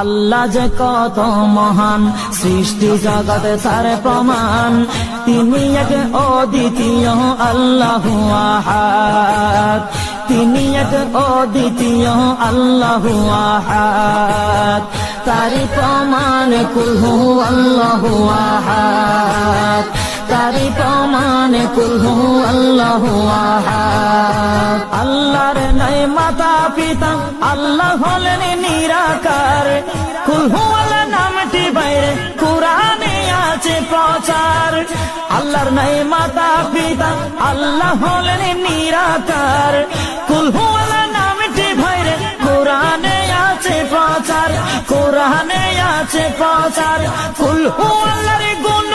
আল্লাহ যে কত মহান, সৃষ্টি জগতে তার প্রমাণ। তিনি এক অদ্বিতীয় আল্লাহু আহাদ, তিনি এক অদ্বিতীয় আল্লাহু আহাদ। তারি প্রমাণ কুল হু আল্লাহু আহাদ, তারি প্রমাণ কুল হু আল্লাহু আহাদ। আল্লাহর নাই মাতা পিতা, আল্লাহ হলেন নিরাকার। কুল হু আল্লাহ নামটি বাইরে কুরআনে আছে প্রচার। আল্লাহর নাই মাতা পিতা, আল্লাহ হলেন নিরাকার। কুল হু আল্লাহ নামটি বাইরে কুরআনে আছে প্রচার, কুরআনে আছে প্রচার। কুল হু আল্লাহর গুণ